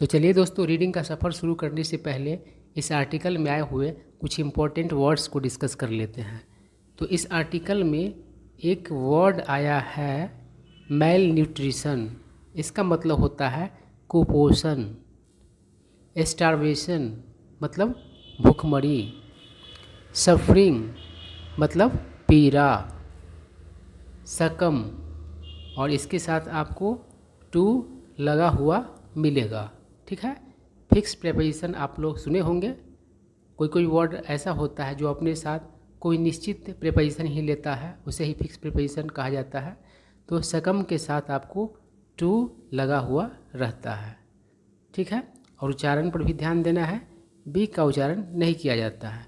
तो चलिए दोस्तों, रीडिंग का सफ़र शुरू करने से पहले इस आर्टिकल में आए हुए कुछ इम्पोर्टेंट वर्ड्स को डिस्कस कर लेते हैं। तो इस आर्टिकल में एक वर्ड आया है मेल न्यूट्रिशन। इसका मतलब होता है कुपोषण। स्टारवेशन मतलब भूखमरी। सफरिंग मतलब पीड़ा। सकम और इसके साथ आपको टू लगा हुआ मिलेगा। ठीक है। फिक्स प्रेपोजिशन आप लोग सुने होंगे। कोई कोई वर्ड ऐसा होता है जो अपने साथ कोई निश्चित प्रेपोजिशन ही लेता है, उसे ही फिक्स प्रेपोजिशन कहा जाता है। तो सकम के साथ आपको टू लगा हुआ रहता है। ठीक है। और उच्चारण पर भी ध्यान देना है। बी का उच्चारण नहीं किया जाता है,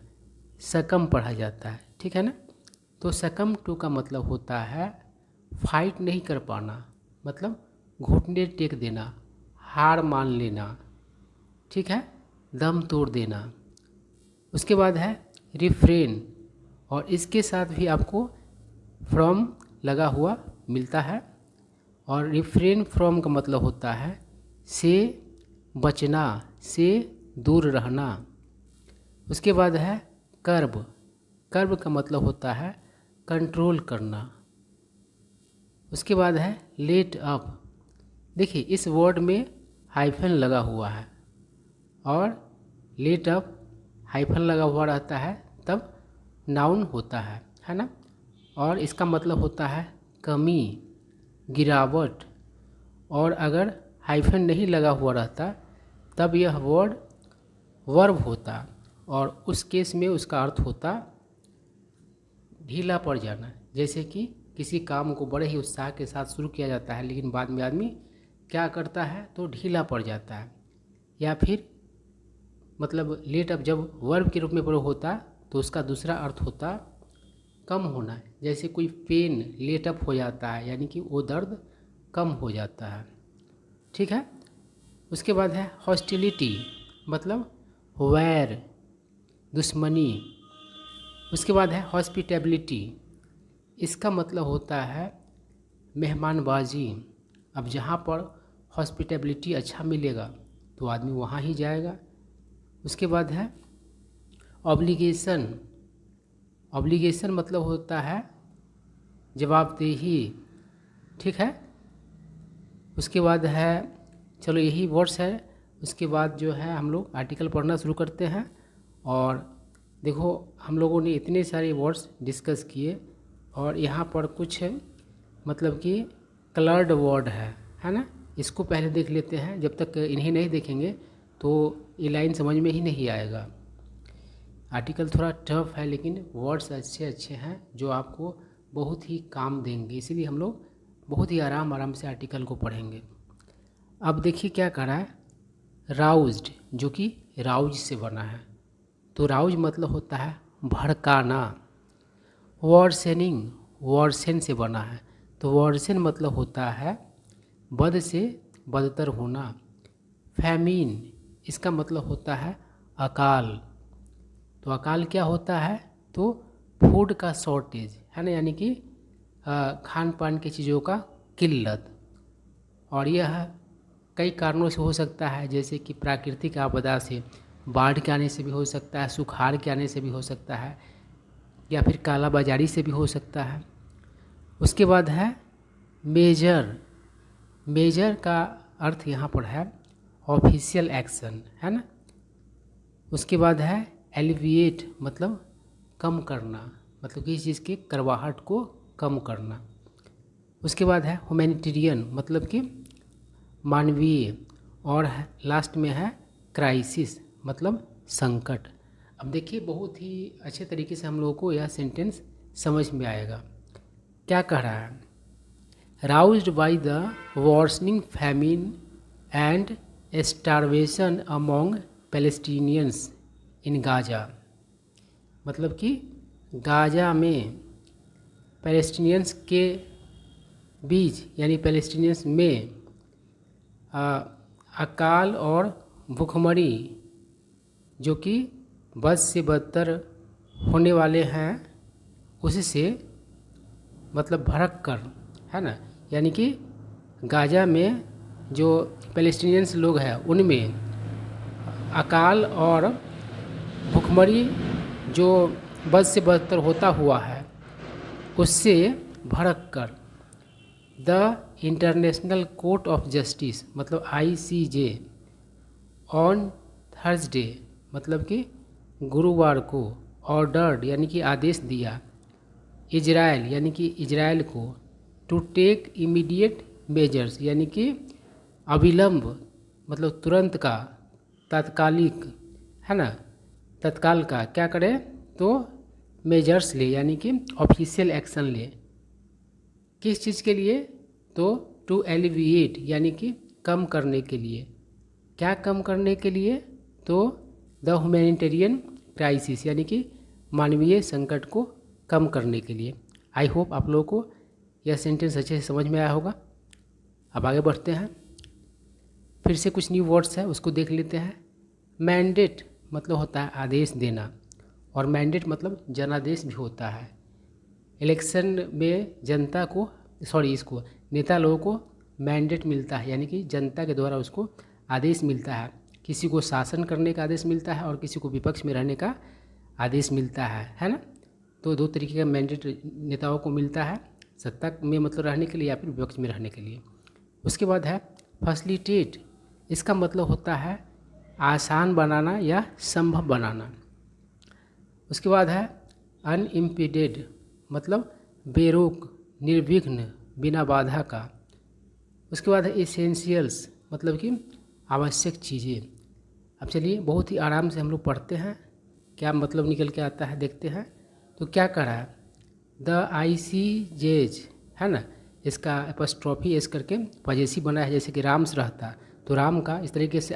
सकम पढ़ा जाता है। ठीक है ना। तो सकम टू का मतलब होता है फाइट नहीं कर पाना, मतलब घुटने टेक देना, हार मान लेना। ठीक है। दम तोड़ देना। उसके बाद है रिफ्रेन, और इसके साथ भी आपको फ्रॉम लगा हुआ मिलता है। और रिफ्रेन फ्रॉम का मतलब होता है से बचना, से दूर रहना। उसके बाद है कर्ब। कर्ब का मतलब होता है कंट्रोल करना। उसके बाद है लेट अप। देखिए इस वर्ड में हाइफन लगा हुआ है, और लेट अप हाइफन लगा हुआ रहता है तब नाउन होता है ना। और इसका मतलब होता है कमी, गिरावट। और अगर हाइफन नहीं लगा हुआ रहता तब यह वर्ड वर्ब होता, और उस केस में उसका अर्थ होता ढीला पड़ जाना। जैसे कि किसी काम को बड़े ही उत्साह के साथ शुरू किया जाता है, लेकिन बाद में आदमी क्या करता है तो ढीला पड़ जाता है। या फिर मतलब लेट अप जब वर्ब के रूप में प्रयोग होता तो उसका दूसरा अर्थ होता कम होना। जैसे कोई पेन लेट अप हो जाता है, यानी कि वो दर्द कम हो जाता है। ठीक है। उसके बाद है हॉस्टिलिटी, मतलब वैर, दुश्मनी। उसके बाद है हॉस्पिटेबिलिटी। इसका मतलब होता है मेहमानबाजी। अब जहाँ पर हॉस्पिटेबिलिटी अच्छा मिलेगा तो आदमी वहाँ ही जाएगा। उसके बाद है ऑब्लिगेशन। ऑब्लिगेशन मतलब होता है जवाबदेही। ठीक है। उसके बाद है, चलो यही वर्ड्स है। उसके बाद जो है हम लोग आर्टिकल पढ़ना शुरू करते हैं। और देखो हम लोगों ने इतने सारे वर्ड्स डिस्कस किए, और यहाँ पर कुछ मतलब कि कलर्ड वर्ड है ना। इसको पहले देख लेते हैं। जब तक इन्हें नहीं देखेंगे तो ये लाइन समझ में ही नहीं आएगा। आर्टिकल थोड़ा टफ है, लेकिन वर्ड्स अच्छे अच्छे हैं जो आपको बहुत ही काम देंगे। इसीलिए हम लोग बहुत ही आराम से आर्टिकल को पढ़ेंगे। अब देखिए क्या कर रहा है, राउज्ड, जो कि राउज से बना है। तो राउज मतलब होता है भड़काना। वर्सेनिंग, वर्सेन से बना है। तो वर्सेन मतलब होता है बद से बदतर होना। फैमीन, इसका मतलब होता है अकाल। तो अकाल क्या होता है तो फूड का शॉर्टेज है ना, यानी कि खान पान की चीज़ों का किल्लत। और यह कई कारणों से हो सकता है, जैसे कि प्राकृतिक आपदा से, बाढ़ के आने से भी हो सकता है, सुखाड़ के आने से भी हो सकता है, या फिर काला बाजारी से भी हो सकता है। उसके बाद है मेजर। मेजर का अर्थ यहाँ पर है ऑफिशियल एक्शन, है ना। उसके बाद है एलिविएट, मतलब कम करना, मतलब किसी चीज़ की करवाहट को कम करना। उसके बाद है ह्यूमैनिटेरियन, मतलब कि मानवीय। और लास्ट में है क्राइसिस, मतलब संकट। अब देखिए बहुत ही अच्छे तरीके से हम लोगों को यह सेंटेंस समझ में आएगा। क्या कह रहा है, roused by the worsening famine and starvation among Palestinians in Gaza. मतलब कि गाजा में पैलेस्टीनियंस के बीच, यानी पैलेस्टीनियंस में अकाल और भूखमरी जो कि बद से बदतर होने वाले हैं, उससे मतलब भड़क कर, है ना। यानी कि गाजा में जो पैलेस्टीनियंस लोग हैं उनमें अकाल और भुखमरी जो बद से बदतर होता हुआ है उससे भड़क कर the international court of justice मतलब ICJ ऑन थर्सडे मतलब कि गुरुवार को ऑर्डर्ड यानी कि आदेश दिया इजराइल यानी कि इजराइल को टू टेक इमीडिएट मेजर्स यानी कि अविलंब मतलब तुरंत का तात्कालिक है ना तत्काल का क्या करे तो मेजर्स ले यानी कि ऑफिशियल एक्शन ले किस चीज़ के लिए तो टू एलिविएट यानी कि कम करने के लिए क्या कम करने के लिए तो द ह्यूमैनिटेरियन क्राइसिस यानी कि मानवीय संकट को कम करने के लिए। आई होप आप लोगों को यह सेंटेंस अच्छे से समझ में आया होगा। अब आगे बढ़ते हैं, फिर से कुछ न्यू वर्ड्स है उसको देख लेते हैं। मैंडेट मतलब होता है आदेश देना और मैंडेट मतलब जनादेश भी होता है। इलेक्शन में जनता को इसको नेता लोगों को मैंडेट मिलता है यानी कि जनता के द्वारा उसको आदेश मिलता है। किसी को शासन करने का आदेश मिलता है और किसी को विपक्ष में रहने का आदेश मिलता है ना। तो दो तरीके का मैंडेट नेताओं को मिलता है, सत्ता में मतलब रहने के लिए या फिर विपक्ष में रहने के लिए। उसके बाद है फैसिलिटेट, इसका मतलब होता है आसान बनाना या संभव बनाना। उसके बाद है अनइम्पीडेड मतलब बेरोक निर्विघ्न बिना बाधा का। उसके बाद है एसेंशियल्स मतलब कि आवश्यक चीज़ें। अब चलिए बहुत ही आराम से हम लोग पढ़ते हैं क्या मतलब निकल के आता है देखते हैं। तो क्या करा है द ICJs है ना, इसका एपस्ट्रॉफी एस करके पजेसिव बना है जैसे कि राम्स रहता तो राम का, इस तरीके से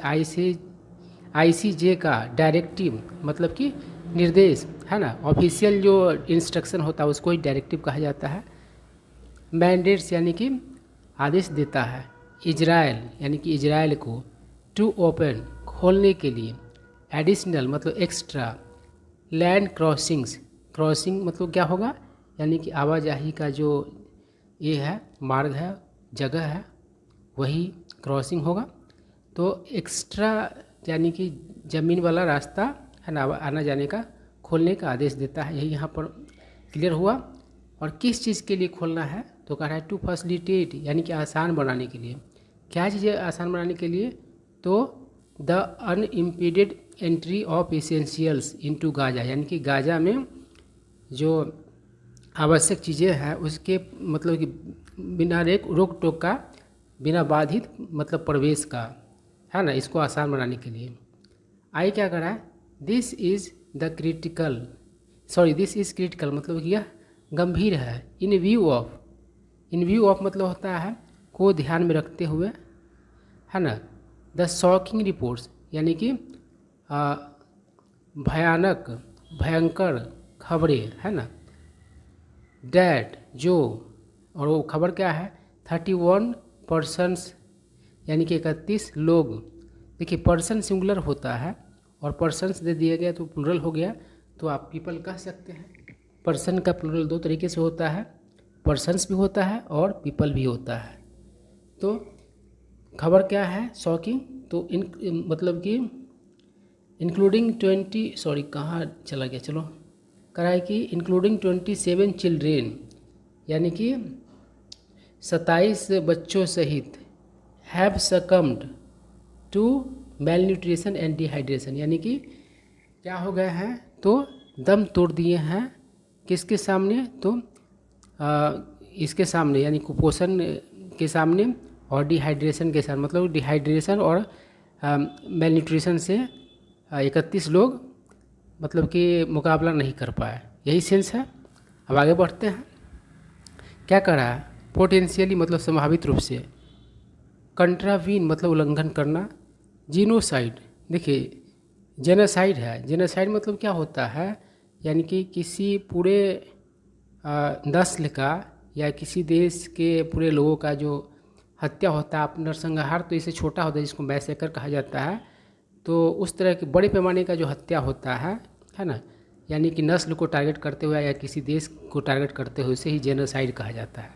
ICJ का डायरेक्टिव मतलब कि निर्देश है ना, ऑफिशियल जो इंस्ट्रक्शन होता है उसको ही डायरेक्टिव कहा जाता है। मैंडेट्स यानी कि आदेश देता है इजराइल यानी कि इजराइल को टू ओपन खोलने के लिए, एडिशनल मतलब एक्स्ट्रा, लैंड क्रॉसिंग मतलब क्या होगा यानी कि आवाजाही का जो ये है मार्ग है जगह है वही क्रॉसिंग होगा। तो एक्स्ट्रा यानी कि ज़मीन वाला रास्ता है ना आना जाने का खोलने का आदेश देता है। यही यहाँ पर क्लियर हुआ। और किस चीज़ के लिए खोलना है तो कह रहा है टू फैसिलिटेट यानी कि आसान बनाने के लिए। क्या चीज़ें आसान बनाने के लिए तो the unimpeded entry of essentials into Gaza यानी कि गाजा में जो आवश्यक चीज़ें हैं उसके मतलब कि बिना रोक टोक का बिना बाधित मतलब प्रवेश का है ना, इसको आसान बनाने के लिए। आई क्या करा है दिस इज़ क्रिटिकल मतलब कि यह गंभीर है। इन व्यू ऑफ मतलब होता है को ध्यान में रखते हुए है ना। द शॉकिंग रिपोर्ट्स यानी कि भयंकर खबरें है ना। डैट जो, और वो खबर क्या है 31 पर्सन्स यानी कि 31 लोग। देखिए पर्सन सिंगुलर होता है और पर्सन्स दे दिया गया तो प्लूरल हो गया, तो आप पीपल कह सकते हैं। पर्सन का प्लूरल दो तरीके से होता है, पर्सन्स भी होता है और पीपल भी होता है। तो खबर क्या है शॉकिंग, तो मतलब कि इंक्लूडिंग 20 कहाँ चला गया चलो कराए कि इंक्लूडिंग 27 चिल्ड्रेन यानी कि 27 बच्चों सहित have succumbed to malnutrition and dehydration यानी कि क्या हो गए हैं तो दम तोड़ दिए हैं किसके सामने तो इसके सामने यानी कुपोषण के सामने और डिहाइड्रेशन के साथ मतलब डिहाइड्रेशन और मेलन्यूट्रिशन से 31 लोग मतलब कि मुकाबला नहीं कर पाए, यही सेंस है। अब आगे बढ़ते हैं। क्या कर रहा है पोटेंशियली मतलब संभावित रूप से, कंट्रावीन मतलब उल्लंघन करना, जीनोसाइड देखिए जेनोसाइड है। जेनोसाइड मतलब क्या होता है यानी कि किसी पूरे नस्ल का या किसी देश के पूरे लोगों का जो हत्या होता है, आप नरसंहार तो इसे छोटा होता है जिसको मैसेकर कहा जाता है। तो उस तरह के बड़े पैमाने का जो हत्या होता है ना, यानी कि नस्ल को टारगेट करते हुए या किसी देश को टारगेट करते हुए उसे ही जेनोसाइड कहा जाता है।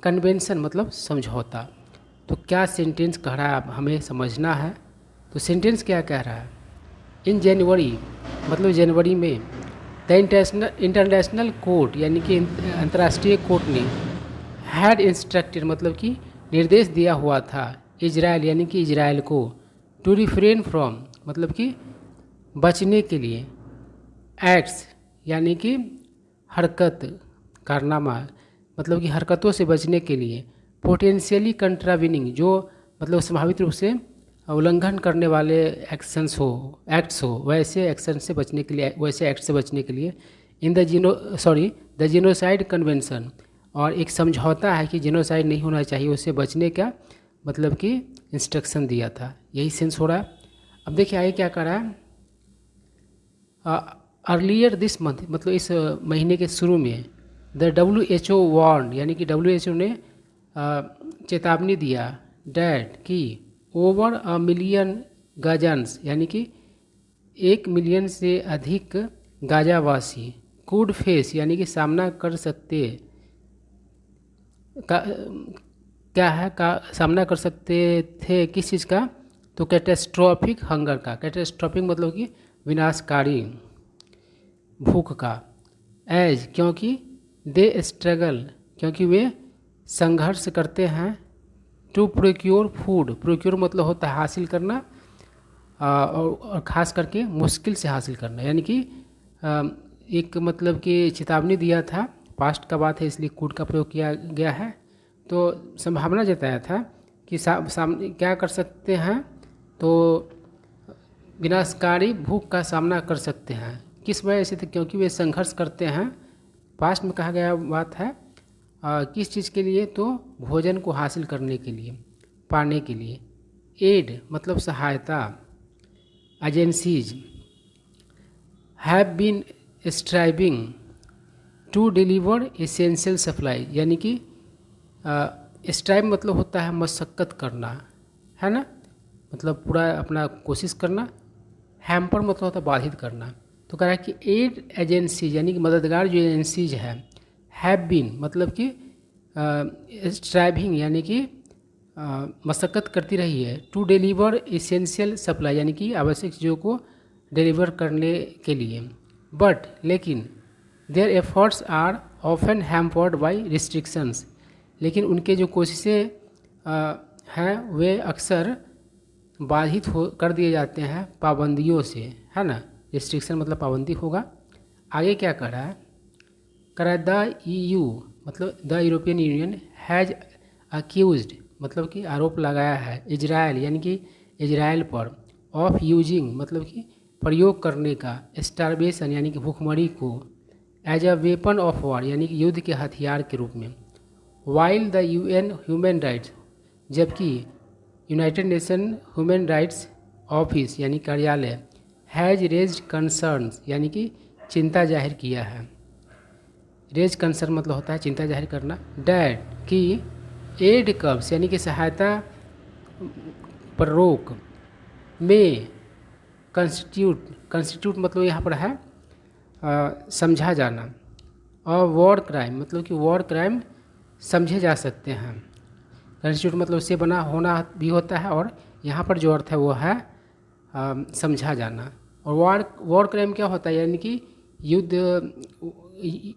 कन्वेंशन मतलब समझौता, तो क्या सेंटेंस कह रहा है आप हमें समझना है। तो सेंटेंस क्या कह रहा है, इन जनवरी मतलब जनवरी में द इंटरनेशनल कोर्ट यानी कि अंतर्राष्ट्रीय कोर्ट ने हैड इंस्ट्रक्टेड मतलब कि निर्देश दिया हुआ था इजराइल यानी कि इजराइल को टू रिफ्रेन फ्रॉम मतलब कि बचने के लिए एक्ट्स यानी कि हरकत कारनामा मतलब कि हरकतों से बचने के लिए पोटेंशियली कंट्राविनिंग जो मतलब संभावित रूप से उल्लंघन करने वाले एक्ट्स हो वैसे एक्शन से बचने के लिए वैसे एक्ट से बचने के लिए इन द जीनोसाइड कन्वेंशन और एक समझौता है कि जीनोसाइड नहीं होना चाहिए उससे बचने का मतलब कि इंस्ट्रक्शन दिया था। यही सेंस हो रहा है। अब देखिए आगे क्या कर रहा है, अर्लियर दिस मंथ मतलब इस महीने के शुरू में द WHO वार्न यानी कि WHO ने चेतावनी दिया डैट कि ओवर अ मिलियन गाजान्स यानी कि 1 मिलियन से अधिक गाजावासी कुड फेस यानी कि सामना कर सकते सामना कर सकते थे किस चीज़ का, तो कैटेस्ट्रॉफिक हंगर का। कैटेस्ट्रॉफिक मतलब कि विनाशकारी भूख का। एज क्योंकि दे स्ट्रगल क्योंकि वे संघर्ष करते हैं टू प्रोक्योर फूड। प्रोक्योर मतलब होता है हासिल करना और ख़ास करके मुश्किल से हासिल करना यानी कि एक मतलब कि चेतावनी दिया था, पास्ट का बात है इसलिए कूड का प्रयोग किया गया है। तो संभावना जताया था कि क्या कर सकते हैं, तो विनाशकारी भूख का सामना कर सकते हैं। किस वजह से? क्योंकि वे संघर्ष करते हैं। पास्ट में कहा गया बात है किस चीज़ के लिए, तो भोजन को हासिल करने के लिए, पाने के लिए। एड मतलब सहायता। Agencies have been striving to deliver essential supply यानी कि स्ट्राइव मतलब होता है मशक्क़त करना, है ना, मतलब पूरा अपना कोशिश करना। हैम्पर मतलब होता है बाधित करना। तो कह रहा है कि एड एजेंसीज यानी कि मददगार जो एजेंसीज है, हैव बीन मतलब कि स्ट्राइविंग यानी कि मशक्क़त करती रही है टू डिलीवर एसेंशियल सप्लाई यानी कि आवश्यक चीज़ों को डिलीवर करने के लिए। बट लेकिन their efforts are often hampered by restrictions लेकिन उनके जो कोशिशें हैं वे अक्सर बाधित कर दिए जाते हैं पाबंदियों से, है ना। रिस्ट्रिक्शन मतलब पाबंदी होगा। आगे क्या कर रहा है, द EU मतलब the European union has accused मतलब कि आरोप लगाया है इजराइल यानी कि इजराइल पर ऑफ यूजिंग मतलब कि प्रयोग करने का स्टारवेशन यानी कि भूखमरी को as a weapon of war यानी कि युद्ध के हथियार के रूप में। While the UN human rights जबकि United Nation human rights office यानी कार्यालय हैज़ रेज्ड कंसर्न्स यानी कि चिंता जाहिर किया है। रेज कंसर्न मतलब होता है चिंता जाहिर करना। डैट कि एड कब्स यानी कि सहायता पर रोक में कंस्टिट्यूट मतलब यहाँ पर है समझा जाना। और वॉर क्राइम मतलब कि वॉर क्राइम समझे जा सकते हैं। कंस्टिट्यूट मतलब उससे बना होना भी होता है और यहाँ पर जो अर्थ है वो है समझा जाना। और वॉर क्राइम क्या होता है, यानी कि युद्ध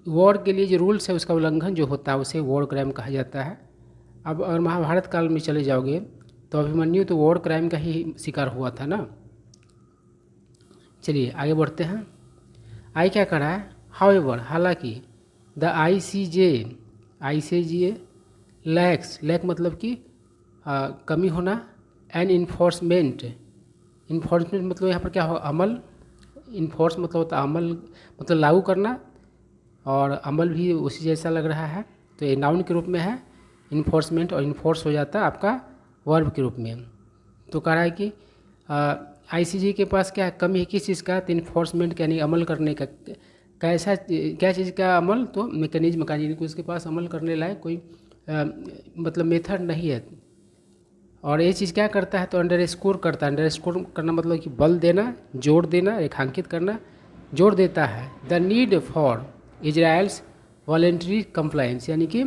वॉर के लिए जो रूल्स है उसका उल्लंघन जो होता है उसे वॉर क्राइम कहा जाता है। अब अगर महाभारत काल में चले जाओगे तो अभिमन्यु तो वॉर क्राइम का ही शिकार हुआ था ना। चलिए आगे बढ़ते हैं। आई क्या कर रहा है, हाउएवर हालांकि द ICJ लैक मतलब कि कमी होना एंड इन्फोर्समेंट मतलब यहाँ पर क्या हो अमल, इन्फोर्स मतलब होता अमल मतलब लागू करना और अमल भी उसी जैसा लग रहा है तो ये नाउन के रूप में है इन्फोर्समेंट और इन्फोर्स हो जाता है आपका वर्ब के रूप में। तो कह रहा है कि ICJ के पास क्या कमी है किस चीज़ का, तो इन्फोर्समेंट यानी अमल करने का। कैसा क्या चीज़ का अमल, तो मैकेनिज्म का, यानी कि उसके पास अमल करने लायक कोई मतलब मेथड नहीं है। और ये चीज़ क्या करता है तो अंडरस्कोर करता है। अंडरस्कोर करना मतलब कि बल देना, जोड़ देना, रेखांकित करना, जोड़ देता है the need for Israel's voluntary compliance यानी कि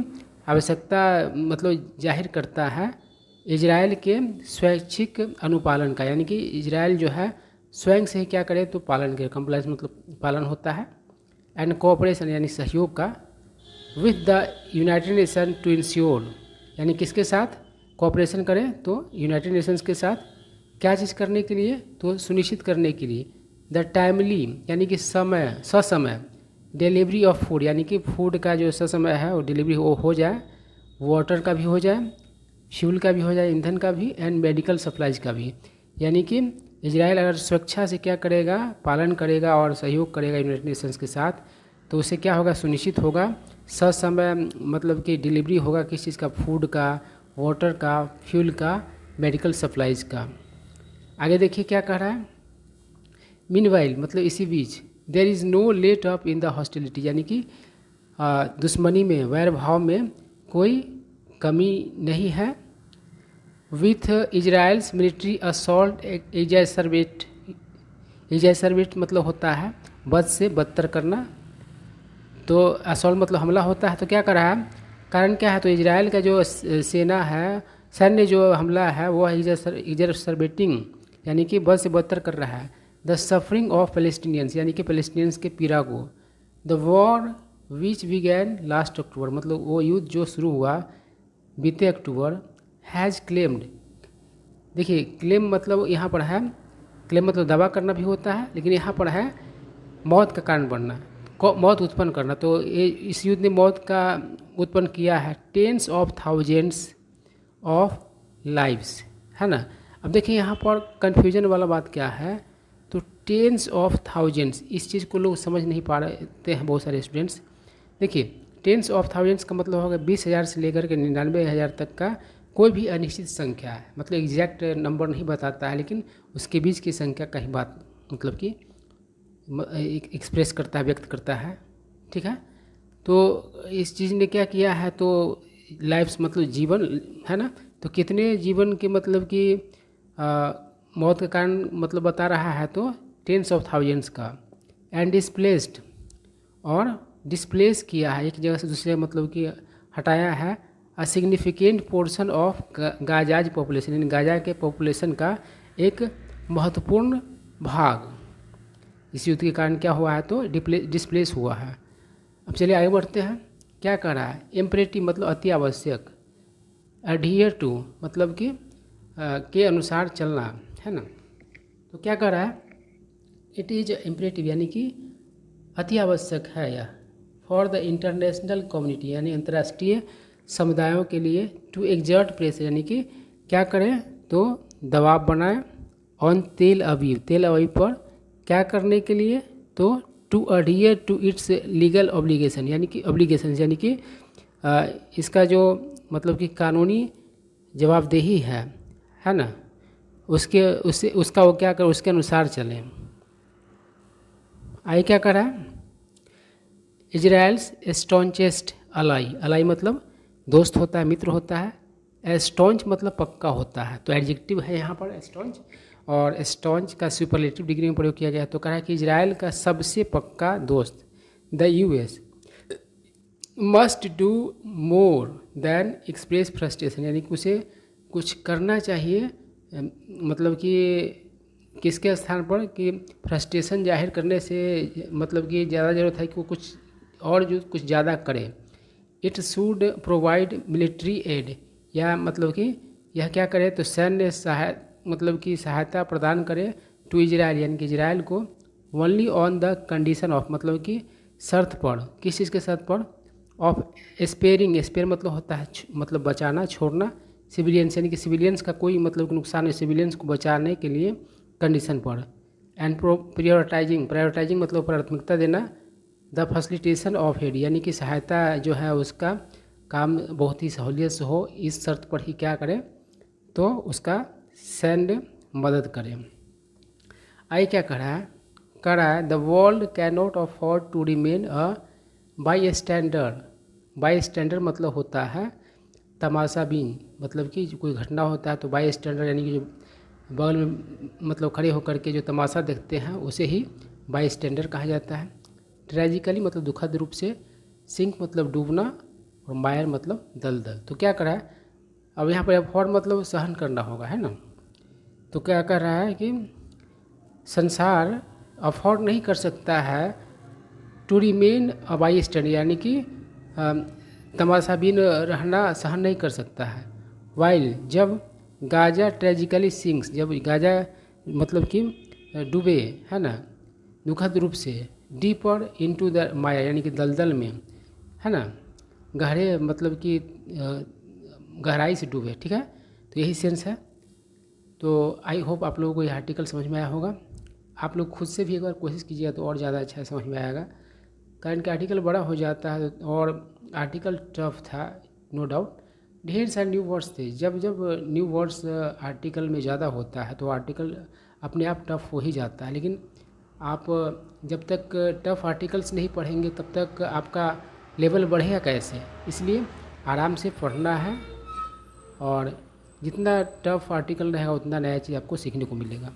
आवश्यकता मतलब जाहिर करता है इजराइल के स्वैच्छिक अनुपालन का, यानी कि इजराइल जो है स्वयं से ही क्या करे तो पालन करे, कंप्लायंस मतलब पालन होता है। एंड कोऑपरेशन यानी सहयोग का, with the United Nation to ensure, यानी किसके साथ कोऑपरेशन करें तो यूनाइटेड नेशंस के साथ, क्या चीज़ करने के लिए तो सुनिश्चित करने के लिए, द टाइमली यानी कि समय ससमय डिलीवरी ऑफ फूड, यानी कि फूड का जो ससमय है वो डिलीवरी वो हो जाए, वाटर का भी हो जाए, फ्यूल का भी हो जाए, ईंधन का भी, एंड मेडिकल सप्लाईज का भी। यानी कि इजराइल अगर स्वेच्छा से क्या करेगा पालन करेगा और सहयोग करेगा यूनाइटेड नेशंस के साथ, तो उससे क्या होगा सुनिश्चित होगा ससमय मतलब कि डिलीवरी होगा किस चीज़ का, फूड का, वाटर का, फ्यूल का, मेडिकल सप्लाईज का। आगे देखिए क्या कह रहा है, मीनवाइल मतलब इसी बीच, there is no let up in the hostility, यानी कि दुश्मनी में वैर भाव में कोई कमी नहीं है। विथ इजराइल्स मिलिट्री असॉल्ट एग्जैसर्बेट मतलब होता है बद से बदतर करना, तो असॉल्ट मतलब हमला होता है, तो क्या कर रहा है, कारण क्या है तो इजराइल का जो सेना है, सैन्य जो हमला है वो एग्जैसर्बेटिंग यानी कि बद से बदतर कर रहा है, द सफरिंग ऑफ पैलेस्टीनियंस यानी कि पैलेस्टीनियंस के पीड़ा को, the war which began last October मतलब वो युद्ध जो शुरू हुआ बीते अक्टूबर, हैज़ क्लेम्ड, देखिए क्लेम मतलब यहाँ पर है, क्लेम मतलब दावा करना भी होता है, लेकिन यहाँ पर है मौत का कारण बनना, मौत उत्पन्न करना, तो ये इस युद्ध ने मौत का उत्पन्न किया है, tens of thousands of lives, है ना। अब देखिए यहाँ पर कन्फ्यूजन वाला बात क्या है, तो टेंस ऑफ थाउजेंड्स इस चीज़ को लोग समझ नहीं पा रहे हैं बहुत सारे स्टूडेंट्स। देखिए टेंस ऑफ थाउजेंड्स का मतलब होगा 20,000 से लेकर के 99,000 तक का कोई भी अनिश्चित संख्या है, मतलब एग्जैक्ट नंबर नहीं बताता है, लेकिन उसके बीच की संख्या का ही बात मतलब कि एक्सप्रेस करता है, व्यक्त करता है, ठीक है। तो इस चीज़ ने क्या किया है तो लाइफ्स मतलब जीवन है ना, तो कितने जीवन के मतलब कि मौत का कारण मतलब बता रहा है तो टेंस ऑफ थाउजेंड्स का, एंड डिस्प्लेस्ड और डिस्प्लेस किया है एक जगह से दूसरे मतलब कि हटाया है, a significant portion of Gaza's population, यानी गाजा के पॉपुलेशन का एक महत्वपूर्ण भाग इस युद्ध के कारण क्या हुआ है तो डिस्प्लेस हुआ है। अब चलिए आगे बढ़ते हैं, क्या कह रहा है, इम्परेटिव मतलब अति आवश्यक, एडहियर टू मतलब कि के अनुसार चलना, है ना। तो क्या कह रहा है, इट इज़ इम्परेटिव यानी कि अति आवश्यक है यह, फॉर द इंटरनेशनल कम्युनिटी यानी अंतर्राष्ट्रीय समुदायों के लिए, टू एग्जर्ट प्रेशर यानी कि क्या करें तो दबाव बनाएं, ऑन तेल अवीव पर क्या करने के लिए तो to adhere to its legal obligation यानी कि ऑब्लिगेशन यानी कि इसका जो मतलब कि कानूनी जवाबदेही है ना, उसका वो क्या कर उसके अनुसार चलें। आगे क्या कर रहा है, इजराइल्स स्टॉन्चेस्ट अलाई मतलब दोस्त होता है, मित्र होता है, स्टॉन्च मतलब पक्का होता है, तो एडजेक्टिव है यहाँ पर स्टॉन्च, और स्टॉन्च का सुपरलेटिव डिग्री में प्रयोग किया गया है, तो कहा है कि इजराइल का सबसे पक्का दोस्त, the US must do more than express frustration यानी कि उसे कुछ करना चाहिए मतलब कि किसके स्थान पर कि फ्रस्ट्रेशन जाहिर करने से मतलब कि ज़्यादा ज़रूरत है कि वो कुछ और जो कुछ ज़्यादा करे, it should provide military add या मतलब कि यह क्या करे तो सैन्य मतलब कि सहायता प्रदान करे टू इजराइल यानी कि इजराइल को, only on the condition of मतलब कि शर्त पर, किस चीज़ के शर्त पर, ऑफ स्पेयरिंग, स्पेयर मतलब होता है मतलब बचाना छोड़ना, सिविलियंस यानी कि सिविलियंस का कोई मतलब नुकसान है, सिविलियंस को बचाने के लिए कंडीशन पर, एंड प्रायोरिटाइजिंग मतलब प्राथमिकता देना, द फैसिलिटेशन ऑफ एड यानी कि सहायता जो है उसका काम बहुत ही सहूलियत से हो, इस शर्त पर ही क्या करें तो उसका सैन्य मदद करें। आगे क्या कह रहा है the world can not afford to remain a bystander मतलब होता है तमाशाबीन, मतलब कि कोई घटना होता है तो बाई स्टैंडर्ड यानी कि जो बगल में मतलब खड़े होकर के जो तमाशा देखते हैं उसे ही बाई स्टैंडर्ड कहा जाता है। ट्रेजिकली मतलब दुखद रूप से, सिंक मतलब डूबना, और मायर मतलब दलदल। तो क्या करा है अब यहाँ पर अफोर्ड मतलब सहन करना होगा, है ना। तो क्या कर रहा है कि संसार अफोर्ड नहीं कर सकता है to remain a bystander, यानी कि तमाशाबीन रहना सहन नहीं कर सकता है। वाइल जब गाजा ट्रेजिकली सिंक्स, जब गाजा मतलब कि डूबे, है ना, दुखद रूप से, डीपर इनटू द माया, यानी कि दलदल में, है ना, गहरे मतलब कि गहराई से डूबे, ठीक है। तो यही सेंस है। तो आई होप आप लोगों को यह आर्टिकल समझ में आया होगा। आप लोग खुद से भी एक बार कोशिश कीजिएगा तो और ज़्यादा अच्छा समझ में आएगा, कारण कि आर्टिकल बड़ा हो जाता है और आर्टिकल टफ था, नो डाउट। ढेर सारे न्यू वर्ड्स थे। जब जब न्यू वर्ड्स आर्टिकल में ज़्यादा होता है तो आर्टिकल अपने आप टफ हो ही जाता है। लेकिन आप जब तक टफ आर्टिकल्स नहीं पढ़ेंगे तब तक आपका लेवल बढ़ेगा कैसे। इसलिए आराम से पढ़ना है और जितना टफ आर्टिकल रहेगा उतना नया चीज़ आपको सीखने को मिलेगा।